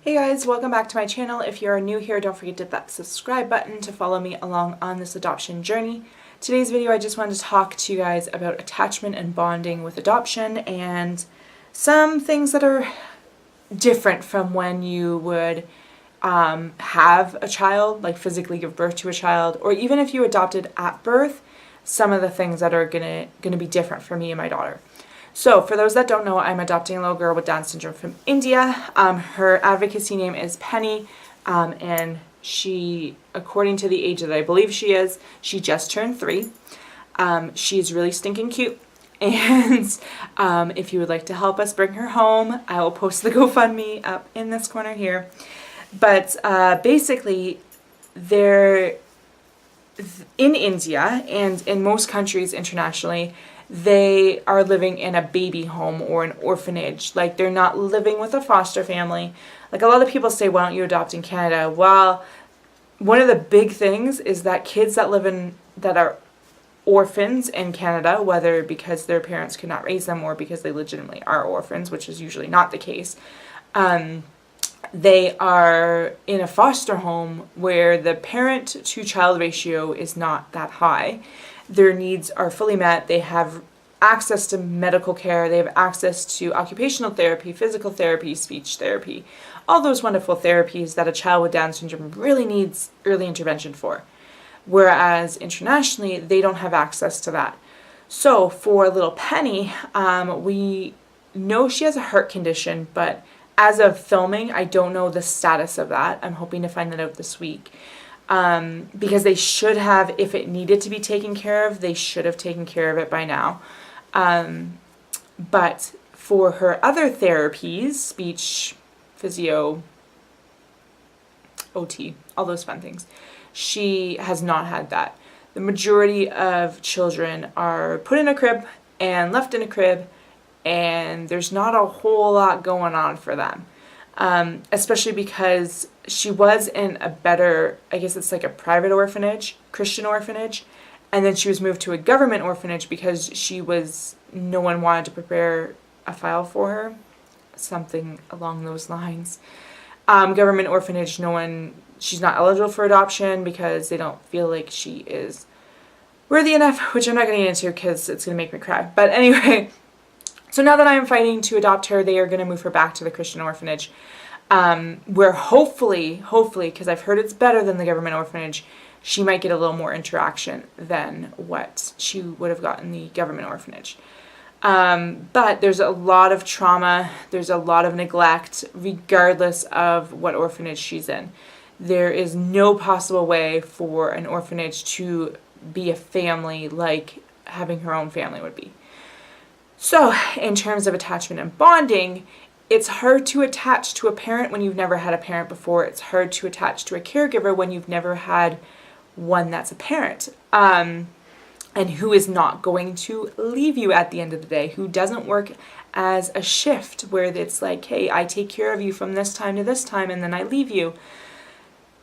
Hey guys, welcome back to my channel. If you're new here, don't forget to hit that subscribe button to follow me along on this adoption journey. Today's video, I just wanted to talk to you guys about attachment and bonding with adoption and some things that are different from when you would have a child, like physically give birth to a child, or even if you adopted at birth, some of the things that are gonna be different for me and my daughter. So for those that don't know, I'm adopting a little girl with Down syndrome from India. Her advocacy name is Penny, and she, according to the age that I believe she is, she just turned 3. She's really stinking cute. And if you would like to help us bring her home, I will post the GoFundMe up in this corner here. But basically, they're in India and in most countries internationally, they are living in a baby home or an orphanage. Like, they're not living with a foster family. Like, a lot of people say, why don't you adopt in Canada? Well, one of the big things is that kids that that are orphans in Canada, whether because their parents could not raise them or because they legitimately are orphans, which is usually not the case, they are in a foster home where the parent-to-child ratio is not that high. Their needs are fully met. They have access to medical care. They have access to occupational therapy, physical therapy, speech therapy, all those wonderful therapies that a child with Down syndrome really needs early intervention for. Whereas internationally, they don't have access to that. So for little Penny, we know she has a heart condition, but as of filming, I don't know the status of that. I'm hoping to find that out this week. Because they should have, if it needed to be taken care of, they should have taken care of it by now. But for her other therapies, speech, physio, OT, all those fun things, she has not had that. The majority of children are put in a crib and left in a crib, and there's not a whole lot going on for them. Especially because she was in a better, I guess it's like a private orphanage, Christian orphanage, and then she was moved to a government orphanage because no one wanted to prepare a file for her, something along those lines. Government orphanage, she's not eligible for adoption because they don't feel like she is worthy enough, which I'm not going to get into because it's going to make me cry. But anyway, so now that I'm fighting to adopt her, they are going to move her back to the Christian orphanage, where hopefully, because I've heard it's better than the government orphanage, she might get a little more interaction than what she would have gotten in the government orphanage. But there's a lot of trauma, there's a lot of neglect, regardless of what orphanage she's in. There is no possible way for an orphanage to be a family like having her own family would be. So, in terms of attachment and bonding, it's hard to attach to a parent when you've never had a parent before. It's hard to attach to a caregiver when you've never had one that's a parent. And who is not going to leave you at the end of the day, who doesn't work as a shift where it's like, hey, I take care of you from this time to this time and then I leave you.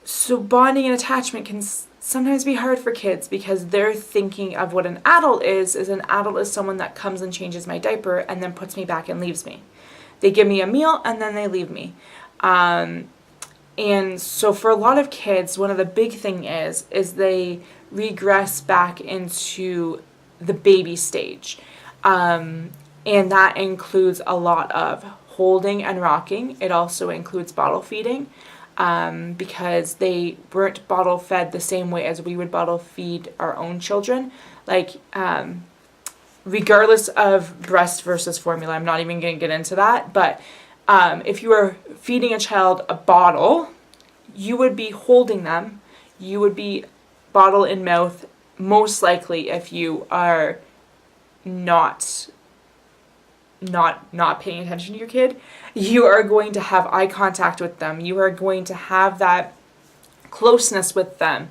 So bonding and attachment can sometimes be hard for kids because they're thinking of what an adult is an adult is someone that comes and changes my diaper and then puts me back and leaves me. They give me a meal and then they leave me. And so for a lot of kids, one of the big thing is they regress back into the baby stage. And that includes a lot of holding and rocking. It also includes bottle feeding. Because they weren't bottle fed the same way as we would bottle feed our own children. Like, regardless of breast versus formula, I'm not even going to get into that, but if you were feeding a child a bottle, you would be holding them, you would be bottle in mouth, most likely if you are not paying attention to your kid. You are going to have eye contact with them. You are going to have that closeness with them.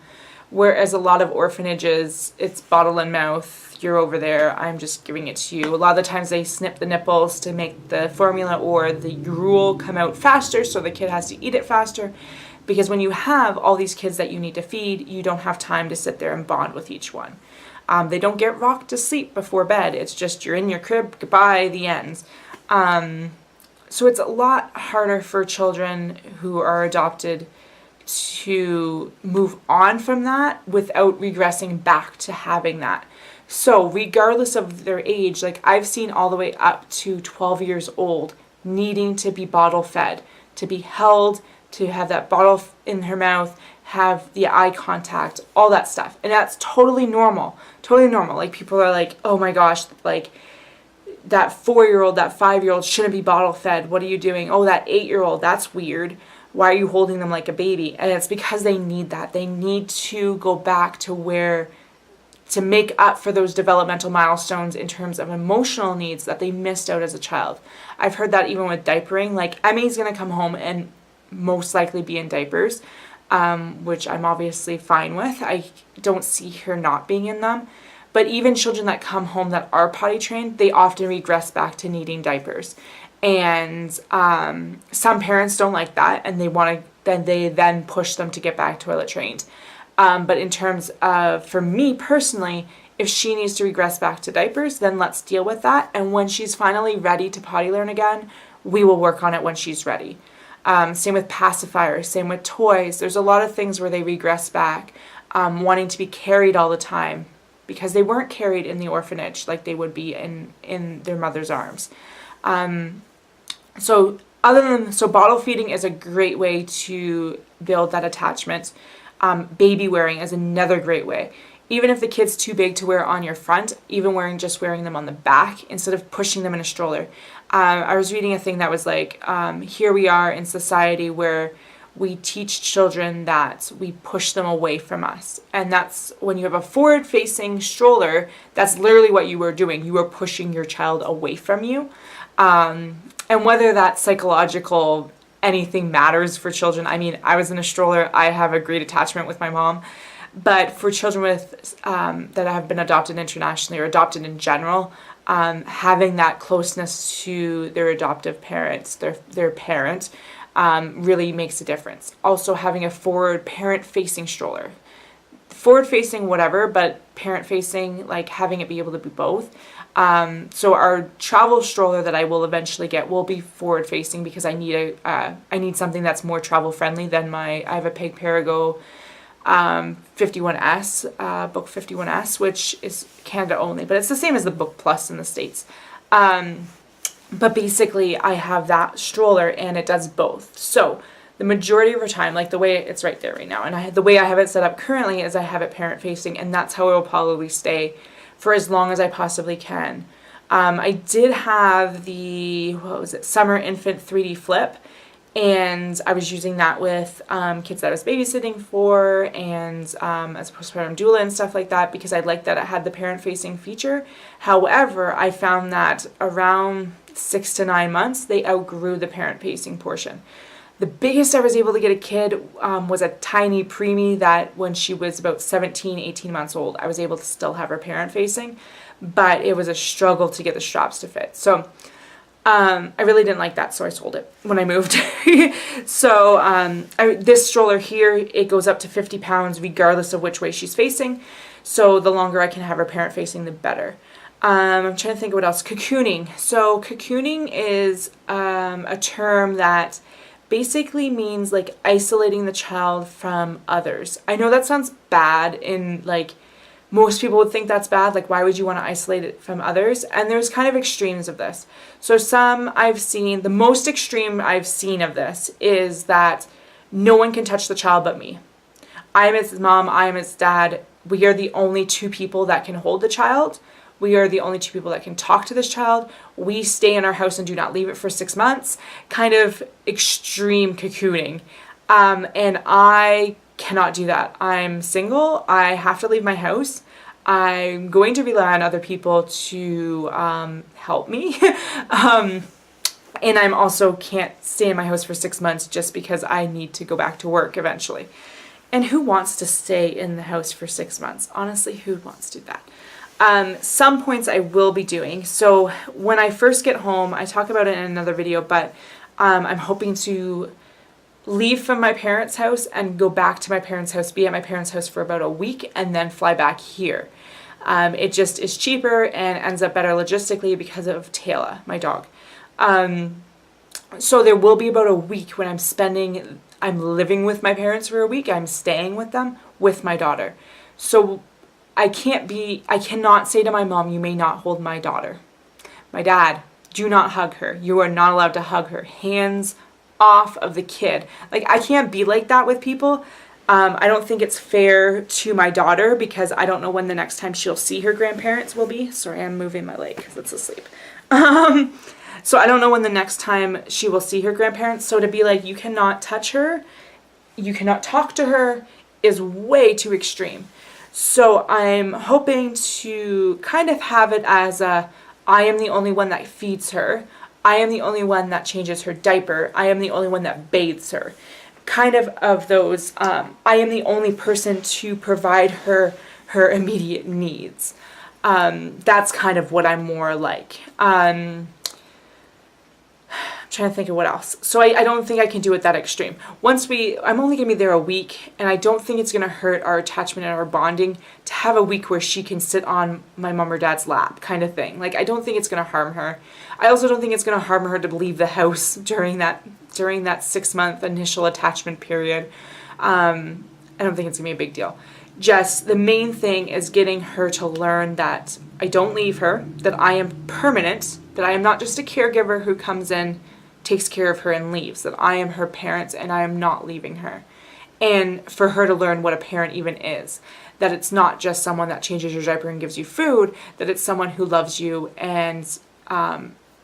Whereas a lot of orphanages, it's bottle in mouth. You're over there. I'm just giving it to you. A lot of the times they snip the nipples to make the formula or the gruel come out faster, so the kid has to eat it faster. Because when you have all these kids that you need to feed, you don't have time to sit there and bond with each one. They don't get rocked to sleep before bed. It's just you're in your crib, goodbye, the ends. So it's a lot harder for children who are adopted to move on from that without regressing back to having that. So regardless of their age, like I've seen all the way up to 12 years old needing to be bottle fed, to be held, to have that bottle in her mouth, have the eye contact, all that stuff. And that's totally normal. Totally normal. Like people are like, oh my gosh, like that 4-year-old, that 5-year-old shouldn't be bottle fed. What are you doing? Oh, that 8-year-old, that's weird. Why are you holding them like a baby? And it's because they need that. They need to go back to where, to make up for those developmental milestones in terms of emotional needs that they missed out as a child. I've heard that even with diapering. Like Emmy's going to come home and most likely be in diapers, which I'm obviously fine with. I don't see her not being in them. But even children that come home that are potty trained, they often regress back to needing diapers. And some parents don't like that, and they then push them to get back toilet trained. But in terms of, for me personally, if she needs to regress back to diapers, then let's deal with that. And when she's finally ready to potty learn again, we will work on it when she's ready. Same with pacifiers, same with toys. There's a lot of things where they regress back, wanting to be carried all the time because they weren't carried in the orphanage like they would be in their mother's arms. So bottle feeding is a great way to build that attachment. Baby wearing is another great way. Even if the kid's too big to wear on your front, even wearing them on the back instead of pushing them in a stroller. I was reading a thing that was like, here we are in society where we teach children that we push them away from us. And that's when you have a forward-facing stroller, that's literally what you were doing. You were pushing your child away from you. And whether that's psychological, anything matters for children. I mean, I was in a stroller. I have a great attachment with my mom. But for children with that have been adopted internationally or adopted in general, having that closeness to their adoptive parents, their parent, really makes a difference. Also having a forward parent-facing stroller. Forward-facing whatever, but parent-facing, like having it be able to be both. So our travel stroller that I will eventually get will be forward-facing because I need something that's more travel-friendly than I have a Peg Perigo 51S, Book 51S, which is Canada only, but it's the same as the Book Plus in the States. But basically I have that stroller and it does both. So the majority of the time, like the way it's right there right now, and the way I have it set up currently is I have it parent facing, and that's how it will probably stay for as long as I possibly can. I did have the, Summer Infant 3D Flip, and I was using that with kids that I was babysitting for, and as a postpartum doula and stuff like that, because I liked that it had the parent-facing feature. However, I found that around 6 to 9 months, they outgrew the parent-facing portion. The biggest I was able to get a kid was a tiny preemie that when she was about 17, 18 months old, I was able to still have her parent-facing, but it was a struggle to get the straps to fit. So I really didn't like that, so I sold it when I moved. So this stroller here, it goes up to 50 pounds regardless of which way she's facing. So the longer I can have her parent facing, the better. I'm trying to think of what else. Cocooning. So cocooning is a term that basically means like isolating the child from others. I know that sounds bad in like, most people would think that's bad, like why would you want to isolate it from others? And there's kind of extremes of this. So the most extreme I've seen of this is that no one can touch the child but me. I am its mom, I am its dad. We are the only two people that can hold the child. We are the only two people that can talk to this child. We stay in our house and do not leave it for 6 months. Kind of extreme cocooning. And I cannot do that. I'm single. I have to leave my house. I'm going to rely on other people to help me. And I'm also can't stay in my house for 6 months just because I need to go back to work eventually. And who wants to stay in the house for 6 months? Honestly, who wants to do that? Some points I will be doing. So when I first get home, I talk about it in another video, but I'm hoping to leave from my parents' house and go back to my parents' house, be at my parents' house for about a week, and then fly back here. It just is cheaper and ends up better logistically because of Taylor, my dog. So there will be about a week when I'm living with my parents for a week. I'm staying with them with my daughter. So I cannot say to my mom, you may not hold my daughter. My dad, do not hug her. You are not allowed to hug her. Hands off of the kid. Like, I can't be like that with people. I don't think it's fair to my daughter because I don't know when the next time she'll see her grandparents will be. Sorry, I'm moving my leg because it's asleep. So I don't know when the next time she will see her grandparents. So to be like, you cannot touch her, you cannot talk to her, is way too extreme. So I'm hoping to kind of have it as I am the only one that feeds her. I am the only one that changes her diaper. I am the only one that bathes her. Kind of those, I am the only person to provide her immediate needs. That's kind of what I'm more like. Trying to think of what else. So I don't think I can do it that extreme. I'm only going to be there a week, and I don't think it's going to hurt our attachment and our bonding to have a week where she can sit on my mom or dad's lap kind of thing. Like, I don't think it's going to harm her. I also don't think it's going to harm her to leave the house during that 6-month initial attachment period. I don't think it's going to be a big deal. Just the main thing is getting her to learn that I don't leave her, that I am permanent, that I am not just a caregiver who comes in, takes care of her and leaves, that I am her parent and I am not leaving her. And for her to learn what a parent even is, that it's not just someone that changes your diaper and gives you food, that it's someone who loves you and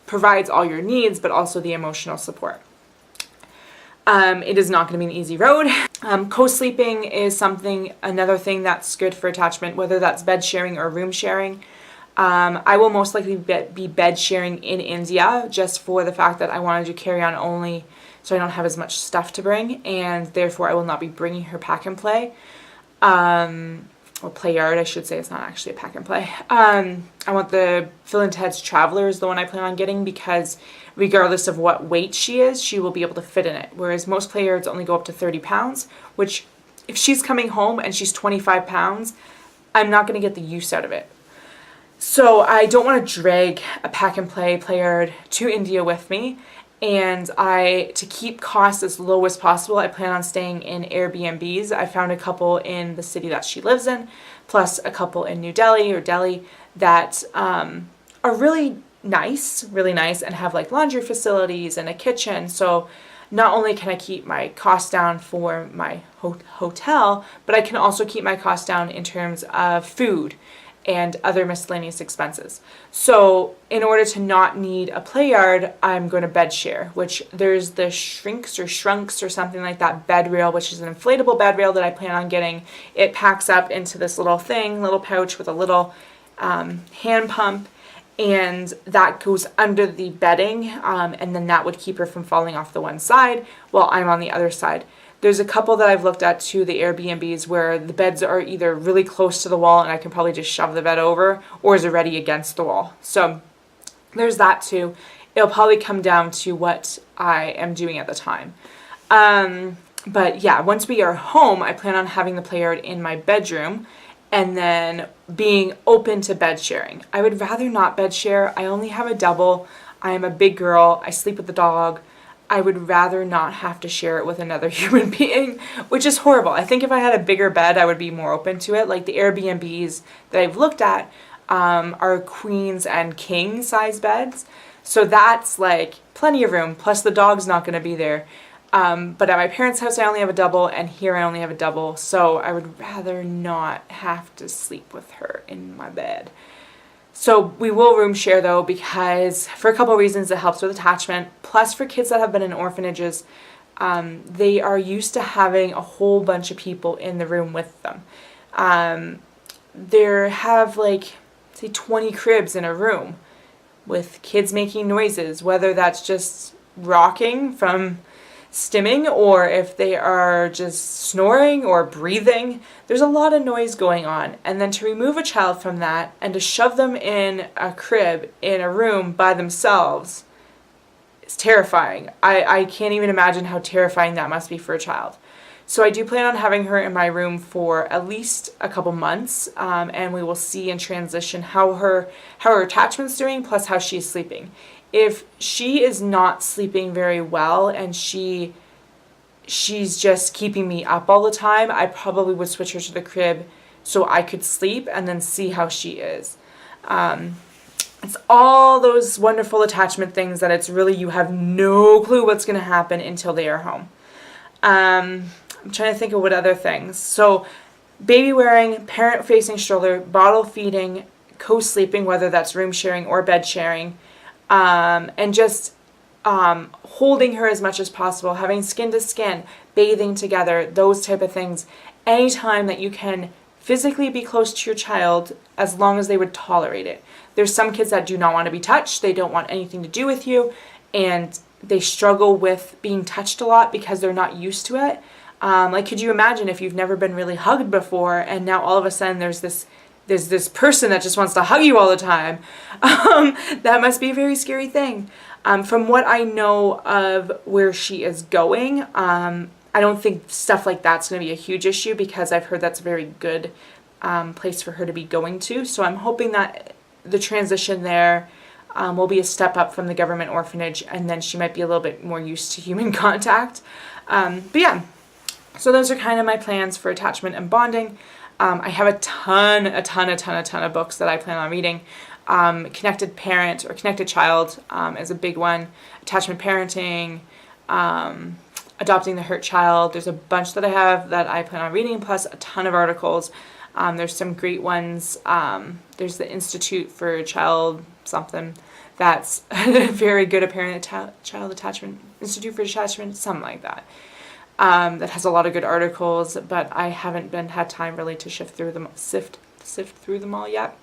provides all your needs, but also the emotional support. It is not going to be an easy road. Co-sleeping is another thing that's good for attachment, whether that's bed sharing or room sharing. I will most likely be bed sharing in India just for the fact that I wanted to carry on only so I don't have as much stuff to bring, and therefore I will not be bringing her pack and play. Or play yard, I should say. It's not actually a pack and play. I want the Phil and Ted's Traveler is the one I plan on getting because regardless of what weight she is, she will be able to fit in it. Whereas most play yards only go up to 30 pounds, which if she's coming home and she's 25 pounds, I'm not going to get the use out of it. So I don't want to drag a pack and play yard to India with me. And to keep costs as low as possible, I plan on staying in Airbnbs. I found a couple in the city that she lives in, plus a couple in New Delhi or Delhi that are really nice, and have like laundry facilities and a kitchen. So not only can I keep my costs down for my hotel, but I can also keep my costs down in terms of food and other miscellaneous expenses. So in order to not need a play yard, I'm going to bed share, which there's the shrunks or something like that bed rail, which is an inflatable bed rail that I plan on getting. It packs up into this little pouch with a little hand pump, and that goes under the bedding, and then that would keep her from falling off the one side while I'm on the other side. There's a couple that I've looked at too, the Airbnbs, where the beds are either really close to the wall and I can probably just shove the bed over, or is already against the wall. So there's that too. It'll probably come down to what I am doing at the time. But yeah, once we are home, I plan on having the play yard in my bedroom and then being open to bed sharing. I would rather not bed share. I only have a double. I am a big girl. I sleep with the dog. I would rather not have to share it with another human being, which is horrible. I think if I had a bigger bed, I would be more open to it. Like the Airbnbs that I've looked at are queens and king size beds. So that's like plenty of room. Plus the dog's not going to be there. But at my parents' house, I only have a double, and here I only have a double. So I would rather not have to sleep with her in my bed. So we will room share though, because for a couple of reasons it helps with attachment. Plus for kids that have been in orphanages, they are used to having a whole bunch of people in the room with them. They have like, say 20 cribs in a room with kids making noises, whether that's just rocking from stimming or if they are just snoring or breathing. There's a lot of noise going on. And then to remove a child from that and to shove them in a crib in a room by themselves is terrifying. I can't even imagine how terrifying that must be for a child. So I do plan on having her in my room for at least a couple months, and we will see in transition how her attachment's doing plus how she's sleeping. If she is not sleeping very well and she's just keeping me up all the time, I probably would switch her to the crib so I could sleep and then see how she is. It's all those wonderful attachment things that it's really, you have no clue what's going to happen until they are home. I'm trying to think of what other things. So baby wearing, parent facing stroller, bottle feeding, co-sleeping, whether that's room sharing or bed sharing, and just holding her as much as possible, having skin to skin, bathing together, those type of things. Anytime that you can physically be close to your child, as long as they would tolerate it. There's some kids that do not want to be touched. They don't want anything to do with you, and they struggle with being touched a lot because they're not used to it. Like, could you imagine if you've never been really hugged before, and now all of a sudden there's this person that just wants to hug you all the time? That must be a very scary thing. From what I know of where she is going, I don't think stuff like that's going to be a huge issue, because I've heard that's a very good place for her to be going to. So I'm hoping that the transition there will be a step up from the government orphanage, and then she might be a little bit more used to human contact. But yeah, so those are kind of my plans for attachment and bonding. I have a ton of books that I plan on reading. Connected Parent or Connected Child is a big one. Attachment Parenting, Adopting the Hurt Child. There's a bunch that I have that I plan on reading, plus a ton of articles. There's some great ones. There's the Institute for Child something. That's very good. Child Attachment Institute for Attachment, something like that. That has a lot of good articles, but I haven't had time really to sift through them all yet.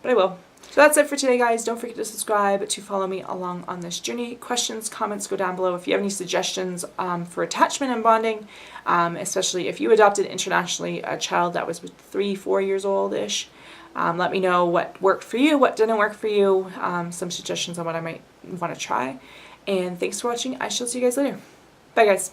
But I will. So that's it for today, guys. Don't forget to subscribe to follow me along on this journey. Questions, comments, go down below. If you have any suggestions for attachment and bonding, especially if you adopted internationally a child that was 3-4 years old-ish, let me know what worked for you, what didn't work for you, some suggestions on what I might want to try. And thanks for watching. I shall see you guys later. Bye, guys.